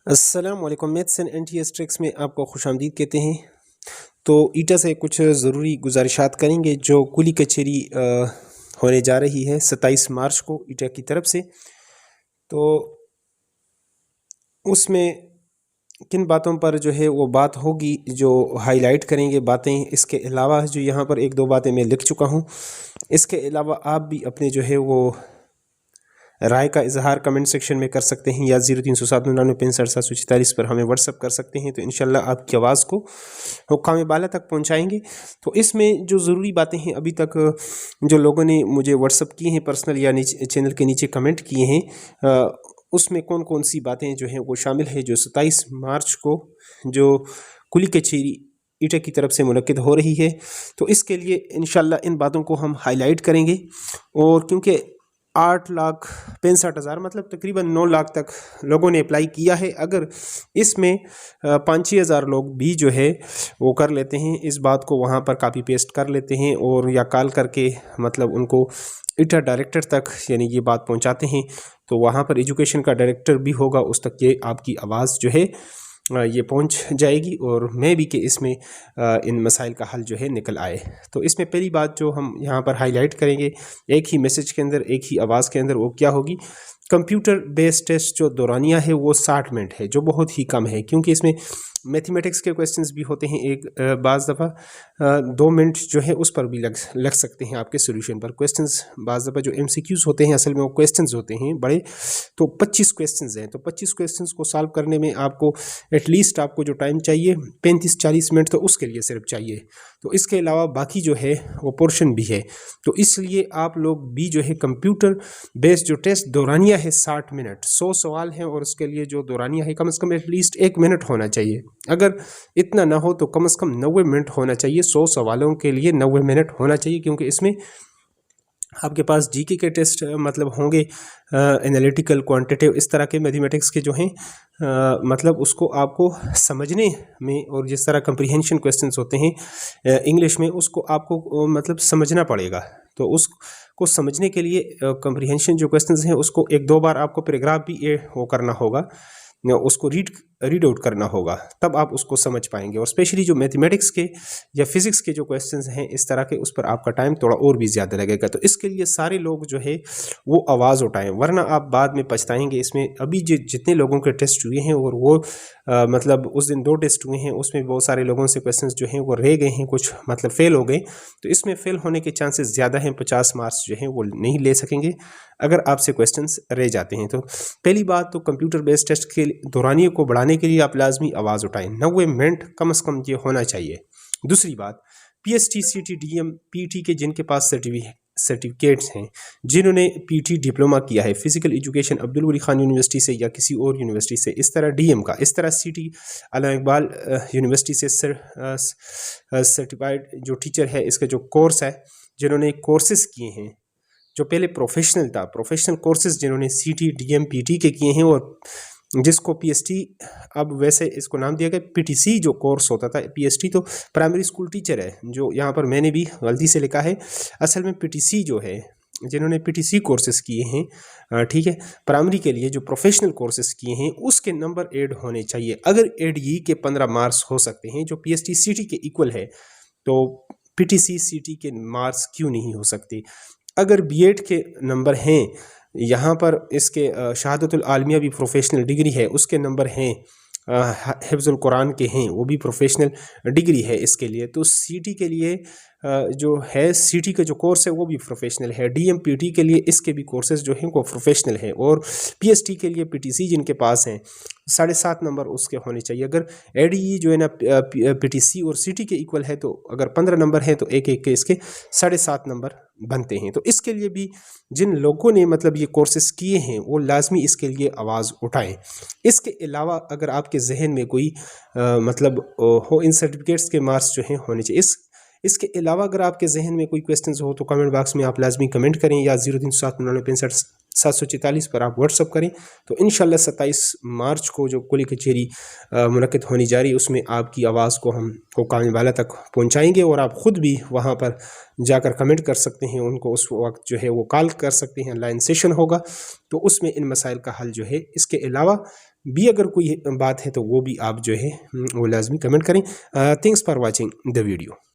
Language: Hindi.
अस्सलाम वालेकुम। मैथ्स एंड एनटीएस ट्रिक्स में आपको खुशामदीद कहते हैं। तो ईटा से कुछ ज़रूरी गुजारिशात करेंगे जो कुली कचेरी होने जा रही है 27 मार्च को ईटा की तरफ से। तो उसमें किन बातों पर जो है वो बात होगी जो हाईलाइट करेंगे बातें। इसके अलावा जो यहाँ पर एक दो बातें मैं लिख चुका हूँ, इसके अलावा आप भी अपने जो है वो राय का इजहार कमेंट सेक्शन में कर सकते हैं या 030799654746 पर हमें व्हाट्सअप कर सकते हैं। तो इंशाल्लाह आपकी आवाज़ को हुक्काम बाला तक पहुंचाएंगे। तो इसमें जो ज़रूरी बातें हैं अभी तक जो लोगों ने मुझे व्हाट्सअप किए हैं पर्सनल या चैनल के नीचे कमेंट किए हैं, उसमें कौन कौन सी बातें जो हैं वो शामिल है जो 27 मार्च को जो कुली कचेरी ईटा की तरफ से मुनक्किद हो रही है। तो इसके लिए इंशाल्लाह इन बातों को हम हाईलाइट करेंगे। और क्योंकि 8,65,000 मतलब तकरीबन 9 लाख तक लोगों ने अप्लाई किया है, अगर इसमें 5-6 हज़ार लोग भी जो है वो कर लेते हैं, इस बात को वहाँ पर कॉपी पेस्ट कर लेते हैं और या कॉल करके मतलब उनको ईटा डायरेक्टर तक यानी ये बात पहुँचाते हैं, तो वहाँ पर एजुकेशन का डायरेक्टर भी होगा, उस तक ये आपकी आवाज़ जो है ये पहुंच जाएगी और मैं भी कि इसमें इन मसाइल का हल जो है निकल आए। तो इसमें पहली बात जो हम यहाँ पर हाईलाइट करेंगे एक ही मैसेज के अंदर एक ही आवाज़ के अंदर, वो क्या होगी, कंप्यूटर बेस्ड टेस्ट जो दौरानिया है वो 60 मिनट है, जो बहुत ही कम है क्योंकि इसमें मैथमेटिक्स के क्वेश्चंस भी होते हैं। एक बाज़ दफ़ा 2 मिनट जो है उस पर भी लग सकते हैं आपके सोल्यूशन पर। क्वेश्चंस बाज़ दफ़ा जो MCQs होते हैं असल में वो क्वेश्चंस होते हैं बड़े, तो 25 क्वेश्चंस हैं। तो 25 क्वेश्चंस को सॉल्व करने में आपको एटलीस्ट आपको जो टाइम चाहिए 35-40 मिनट तो उसके लिए सिर्फ चाहिए। तो इसके अलावा बाकी जो है वो पोर्शन भी है। तो इसलिए आप लोग भी जो है कंप्यूटर बेस्ड जो टेस्ट दौरानिया है 60 मिनट 100 सवाल हैं और उसके लिए जो दौरानिया है कम से कम एटलीस्ट 1 मिनट होना चाहिए। अगर इतना ना हो तो कम से कम 90 मिनट होना चाहिए। 100 सवालों के लिए 90 मिनट होना चाहिए क्योंकि इसमें आपके पास जीके के टेस्ट मतलब होंगे, एनालिटिकल क्वांटिटेटिव इस तरह के मैथमेटिक्स के जो हैं मतलब उसको आपको समझने में, और जिस तरह कंप्रीहेंशन क्वेश्चंस होते हैं इंग्लिश में उसको आपको मतलब समझना पड़ेगा। तो उसको समझने के लिए कंप्रीहेंशन जो क्वेश्चंस हैं उसको 1-2 बार आपको पैराग्राफ भी वो करना होगा, उसको रीड आउट करना होगा, तब आप उसको समझ पाएंगे। और स्पेशली जो मैथमेटिक्स के या फिज़िक्स के जो क्वेश्चंस हैं इस तरह के, उस पर आपका टाइम थोड़ा और भी ज़्यादा लगेगा। तो इसके लिए सारे लोग जो है वो आवाज़ उठाएं, वरना आप बाद में पछताएंगे। इसमें अभी जितने लोगों के टेस्ट हुए हैं और वो मतलब उस दिन 2 टेस्ट हुए हैं, उसमें बहुत सारे लोगों से क्वेश्चंस जो हैं वो रह गए हैं, कुछ मतलब फ़ेल हो गए। तो इसमें फ़ेल होने के चांसेस ज़्यादा हैं, 50 मार्क्स जो हैं वो नहीं ले सकेंगे अगर आपसे क्वेश्चंस रह जाते हैं। तो पहली बात तो कंप्यूटर बेस्ड टेस्ट के दौरानिये को बढ़ाने के लिए आप लाजमी आवाज़ उठाएं, 90 मिनट कम से कम ये होना चाहिए। दूसरी बात, PST CT DM PT के जिनके पास सर्टिफिकेट्स हैं, जिन्होंने PT डिप्लोमा किया है फिज़िकल एजुकेशन अब्दुल वली खान यूनिवर्सिटी से या किसी और यूनिवर्सिटी से, इस तरह DM का, इस तरह CT अल्लामा इकबाल यूनिवर्सिटी से सर्टिफाइड जो टीचर है इसका जो कोर्स है, जिन्होंने कोर्सेज किए हैं जो पहले प्रोफेशनल था, प्रोफेशनल कोर्सेज जिन्होंने CT DM PT के किए हैं, और जिसको PST अब वैसे इसको नाम दिया गया PTC जो कोर्स होता था। PST तो प्राइमरी स्कूल टीचर है, जो यहाँ पर मैंने भी गलती से लिखा है, असल में PTC जो है जिन्होंने PTC कोर्सेज किए हैं, ठीक है, प्राइमरी के लिए जो प्रोफेशनल कोर्सेज किए हैं उसके नंबर ऐड होने चाहिए। अगर ADE के 15 मार्क्स हो सकते हैं जो PST CT के इक्वल है, तो PTC CT के मार्क्स क्यों नहीं हो सकते। अगर B.Ed के नंबर हैं, यहाँ पर इसके शहादतुल आलमिया भी प्रोफेशनल डिग्री है उसके नंबर हैं, हिफ्ज़ुल कुरान के हैं वो भी प्रोफेशनल डिग्री है इसके लिए। तो CT के लिए जो है CT का जो कोर्स है वो भी प्रोफेशनल है, DMPT के लिए इसके भी कोर्सेज जो हैं वो प्रोफेशनल है, और PST के लिए PTC जिनके पास हैं 7.5 नंबर उसके होने चाहिए। अगर ADE जो है ना PTC और CT के इक्वल है, तो अगर 15 नंबर हैं तो एक एक के इसके 7.5 नंबर बनते हैं। तो इसके लिए भी जिन लोगों ने मतलब ये कोर्सेज किए हैं वो लाजमी इसके लिए आवाज़ उठाएं। इसके अलावा अगर आपके जहन में कोई मतलब हो, इन सर्टिफिकेट्स के मार्क्स जो हैं होने चाहिए। इसके अलावा अगर आपके जहन में कोई क्वेश्चंस हो तो कमेंट बॉक्स में आप लाजमी कमेंट करें या 030799654746 744 पर आप व्हाट्सअप करें तो इंशाल्लाह 27 मार्च को जो कुली कचहरी मुनक्किद होनी जा रही है उसमें आपकी आवाज़ को हम हुकाम वाला तक पहुंचाएंगे और आप ख़ुद भी वहां पर जाकर कमेंट कर सकते हैं, उनको उस वक्त जो है वो कॉल कर सकते हैं, लाइन सेशन होगा तो उसमें इन मसाइल का हल जो है, इसके अलावा भी अगर कोई बात है तो वो भी आप जो है वो लाजमी कमेंट करें। Thanks for watching the video.